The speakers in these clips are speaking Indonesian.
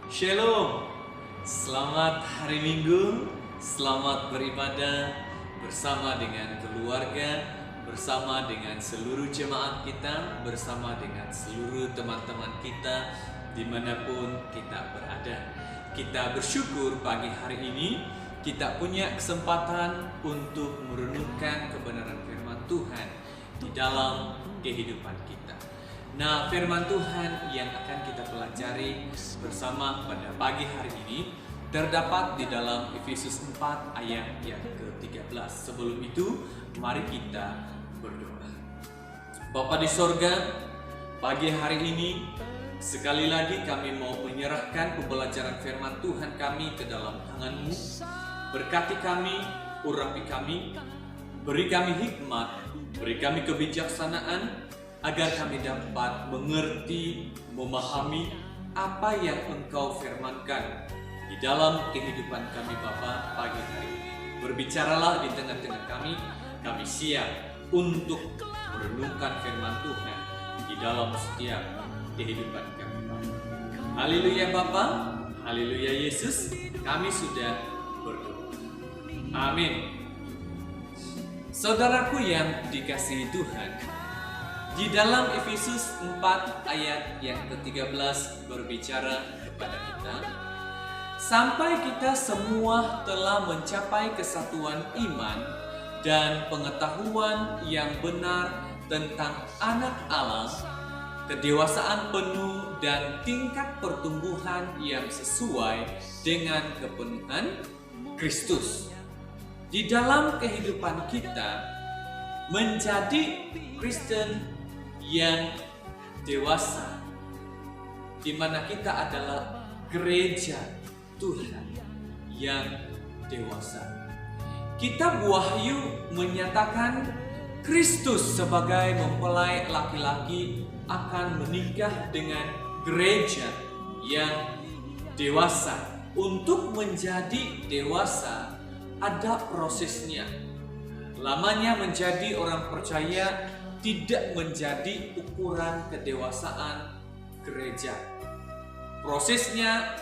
Shalom, selamat hari Minggu, selamat beribadah bersama dengan keluarga, bersama dengan seluruh jemaat kita, bersama dengan seluruh teman-teman kita dimanapun kita berada. Kita bersyukur pagi hari ini kita punya kesempatan untuk merenungkan kebenaran firman Tuhan di dalam kehidupan kita. Nah, firman Tuhan yang akan kita pelajari bersama pada pagi hari ini terdapat di dalam Efesus 4 ayat yang ke-13. Sebelum itu, mari kita berdoa. Bapa di sorga, pagi hari ini sekali lagi kami mau menyerahkan pembelajaran firman Tuhan kami ke dalam tangan-Mu. Berkati kami, urapi kami, beri kami hikmat, beri kami kebijaksanaan, agar kami dapat mengerti, memahami apa yang Engkau firmankan di dalam kehidupan kami Bapa pagi hari ini. Berbicaralah di tengah-tengah kami siap untuk merenungkan firman Tuhan di dalam setiap kehidupan kami Bapa. Haleluya Bapa, haleluya Yesus, kami sudah berdoa. Amin. Saudaraku yang dikasihi Tuhan, di dalam Efesus 4 ayat yang ke-13 berbicara kepada kita, sampai kita semua telah mencapai kesatuan iman dan pengetahuan yang benar tentang anak Allah, kedewasaan penuh dan tingkat pertumbuhan yang sesuai dengan kepenuhan Kristus. Di dalam kehidupan kita, menjadi Kristen yang dewasa, di mana kita adalah gereja Tuhan yang dewasa. Kitab Wahyu menyatakan Kristus sebagai mempelai laki-laki akan menikah dengan gereja yang dewasa. Untuk menjadi dewasa ada prosesnya. Lamanya menjadi orang percaya tidak menjadi ukuran kedewasaan gereja. Prosesnya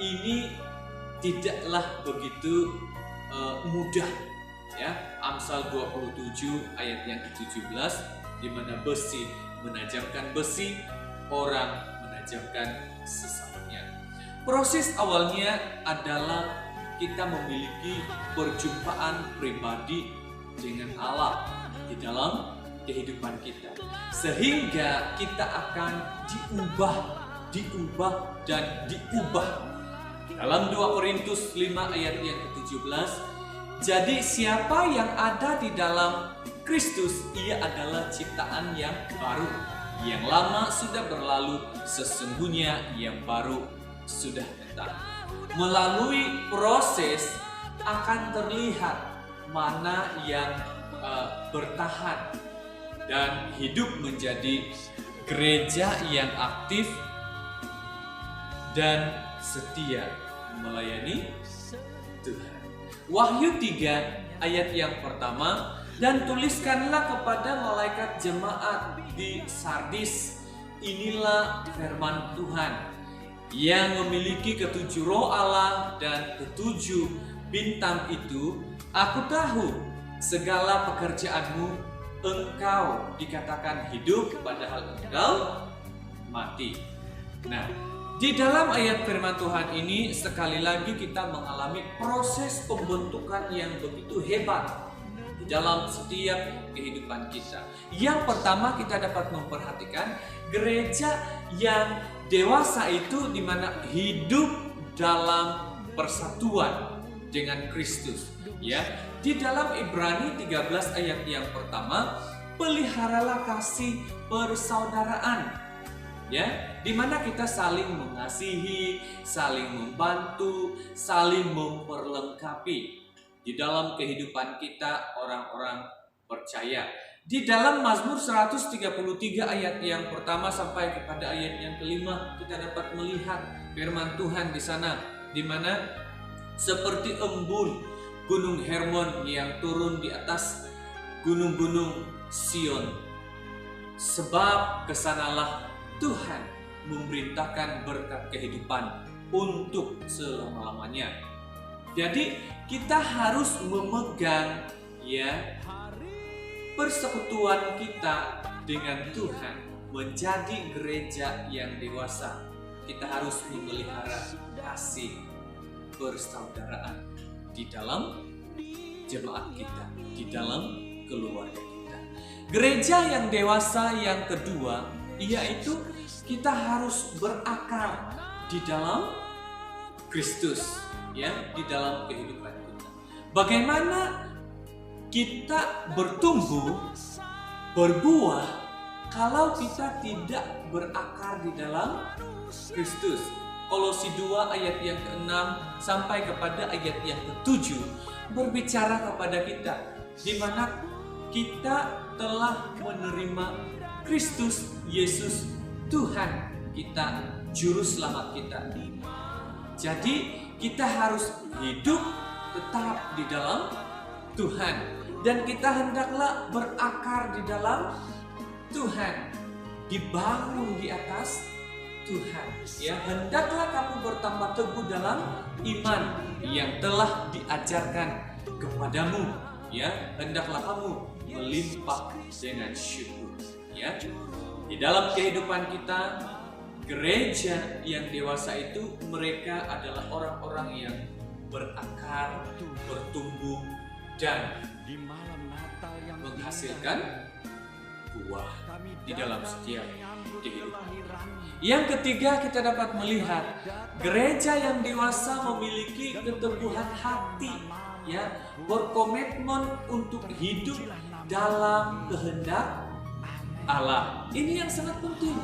ini tidaklah begitu mudah, ya. Amsal 27 ayat yang ke-17, di mana besi menajamkan besi, orang menajamkan sesamanya. Proses awalnya adalah kita memiliki perjumpaan pribadi dengan Allah di dalam kehidupan kita, sehingga kita akan diubah dan diubah. Dalam 2 Korintus 5 ayat yang ke-17, jadi siapa yang ada di dalam Kristus, ia adalah ciptaan yang baru. Yang lama sudah berlalu, sesungguhnya yang baru sudah datang. Melalui proses akan terlihat mana yang bertahan dan hidup menjadi gereja yang aktif dan setia melayani Tuhan. Wahyu 3 ayat yang pertama, dan tuliskanlah kepada malaikat jemaat di Sardis, inilah firman Tuhan yang memiliki ketujuh roh Allah dan ketujuh bintang itu. Aku tahu segala pekerjaanmu, engkau dikatakan hidup padahal engkau mati. Nah, di dalam ayat firman Tuhan ini sekali lagi kita mengalami proses pembentukan yang begitu hebat di dalam setiap kehidupan kita. Yang pertama kita dapat memperhatikan gereja yang dewasa itu di mana hidup dalam persatuan dengan Kristus, ya. Di dalam Ibrani 13 ayat yang pertama, peliharalah kasih persaudaraan, ya, di mana kita saling mengasihi, saling membantu, saling memperlengkapi di dalam kehidupan kita orang-orang percaya. Di dalam Mazmur 133 ayat yang pertama sampai kepada ayat yang kelima, kita dapat melihat firman Tuhan di sana, di mana seperti embun Gunung Hermon yang turun di atas gunung-gunung Sion, sebab kesanalah Tuhan memerintahkan berkat kehidupan untuk selama-lamanya. Jadi kita harus memegang ya persekutuan kita dengan Tuhan, menjadi gereja yang dewasa. Kita harus memelihara kasih persaudaraan di dalam jemaat kita, di dalam keluarga kita. Gereja yang dewasa yang kedua, yaitu kita harus berakar di dalam Kristus, ya, di dalam kehidupan kita. Bagaimana kita bertumbuh, berbuah kalau kita tidak berakar di dalam Kristus? Kolose 2 ayat yang ke-6 sampai kepada ayat yang ke-7 berbicara kepada kita, di mana kita telah menerima Kristus Yesus Tuhan kita, juru selamat kita. Jadi kita harus hidup tetap di dalam Tuhan, dan kita hendaklah berakar di dalam Tuhan, dibangun di atas Tuhan. Ya, hendaklah kamu bertambah teguh dalam iman yang telah diajarkan kepadamu. Ya, hendaklah kamu melimpah dengan syukur. Ya, di dalam kehidupan kita, gereja yang dewasa itu mereka adalah orang-orang yang berakar, bertumbuh, dan menghasilkan buah di dalam setiap kehidupan. Yang ketiga, kita dapat melihat gereja yang dewasa memiliki keteguhan hati, ya, berkomitmen untuk hidup dalam kehendak Allah. Ini yang sangat penting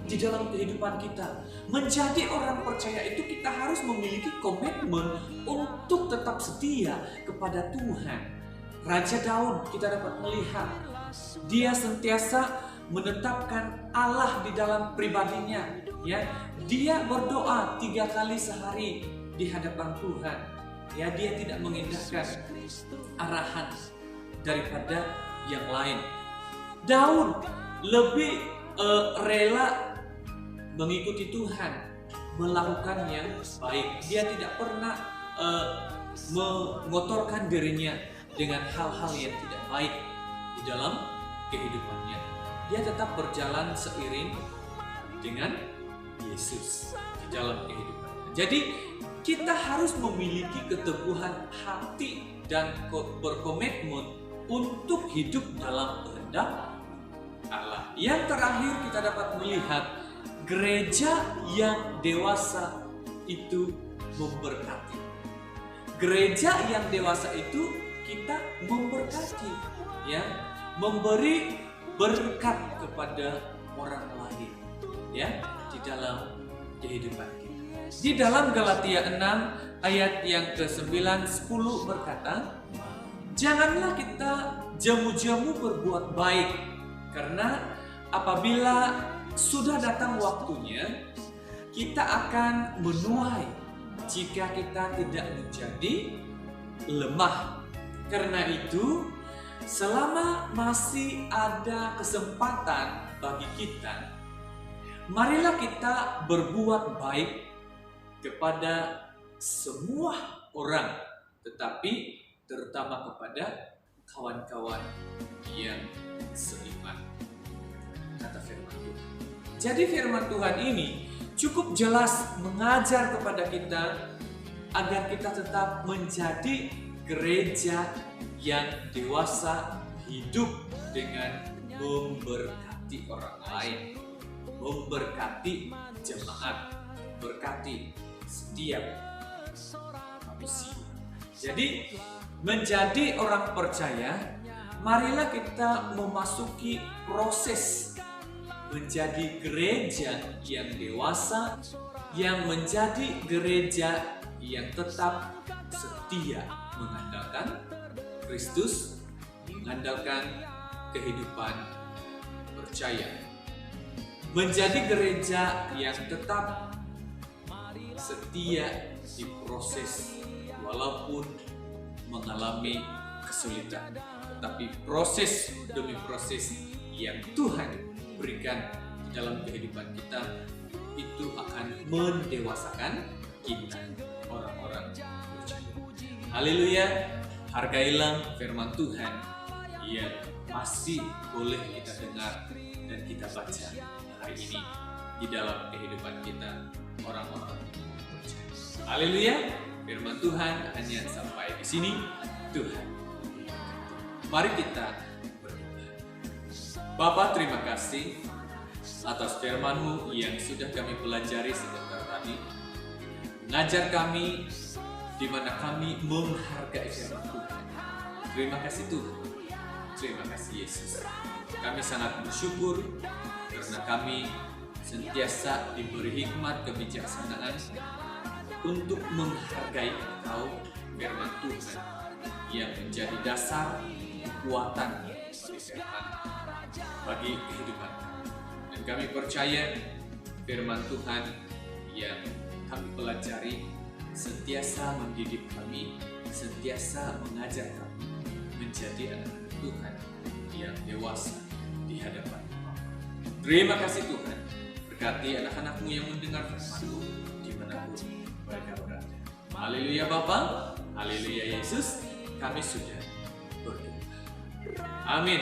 di dalam kehidupan kita. Menjadi orang percaya itu kita harus memiliki komitmen untuk tetap setia kepada Tuhan. Raja Daud kita dapat melihat, dia sentiasa menetapkan Allah di dalam pribadinya, ya. Dia berdoa 3 kali sehari di hadapan Tuhan, ya. Dia tidak mengindahkan arahan daripada yang lain. Daud lebih rela mengikuti Tuhan, melakukan yang baik. Dia tidak pernah mengotorkan dirinya dengan hal-hal yang tidak baik di dalam kehidupannya. Dia tetap berjalan seiring dengan Yesus di dalam kehidupannya. Jadi kita harus memiliki keteguhan hati dan berkomitmen untuk hidup dalam kehendak Allah. Yang terakhir, kita dapat melihat gereja yang dewasa itu memberkati. Gereja yang dewasa itu kita memberkati, ya, memberi berkat kepada orang lain, ya, di dalam kehidupan kita. Di dalam Galatia 6 ayat yang ke-9, 10 berkata, janganlah kita jamu-jamu berbuat baik, karena apabila sudah datang waktunya, kita akan menuai jika kita tidak menjadi lemah. Karena itu, selama masih ada kesempatan bagi kita, marilah kita berbuat baik kepada semua orang, tetapi terutama kepada kawan-kawan yang seiman. Kata firman Tuhan. Jadi firman Tuhan ini cukup jelas mengajar kepada kita agar kita tetap menjadi gereja yang dewasa, hidup dengan memberkati orang lain, memberkati jemaat, berkati setiap manusia. Jadi menjadi orang percaya, marilah kita memasuki proses menjadi gereja yang dewasa, yang menjadi gereja yang tetap setia mengandalkan Kristus, mengandalkan kehidupan percaya. Menjadi gereja yang tetap setia di proses walaupun mengalami kesulitan, tetapi proses demi proses yang Tuhan berikan di dalam kehidupan kita itu akan mendewasakan kita orang-orang percaya. Haleluya, hargailah firman Tuhan yang masih boleh kita dengar dan kita baca hari ini di dalam kehidupan kita orang-orang percaya. Haleluya, firman Tuhan hanya sampai di sini. Tuhan, mari kita berdoa. Bapa, terima kasih atas firman-Mu yang sudah kami pelajari sebentar tadi. Mengajar kami di mana kami menghargai firman Tuhan. Terima kasih Tuhan. Terima kasih Yesus. Kami sangat bersyukur karena kami sentiasa diberi hikmat kebijaksanaan untuk menghargai Engkau, firman Tuhan yang menjadi dasar kekuatan bagi kehidupan kami. Dan kami percaya firman Tuhan yang kami pelajari sentiasa mendidik kami, sentiasa mengajar kami menjadi anak Tuhan yang dewasa di hadapan Allah. Terima kasih Tuhan. Berkati anak-anak-Mu yang mendengar firman-Mu dimanapun mereka berada. Haleluya Bapa, haleluya Yesus, kami sudah berdoa. Amin.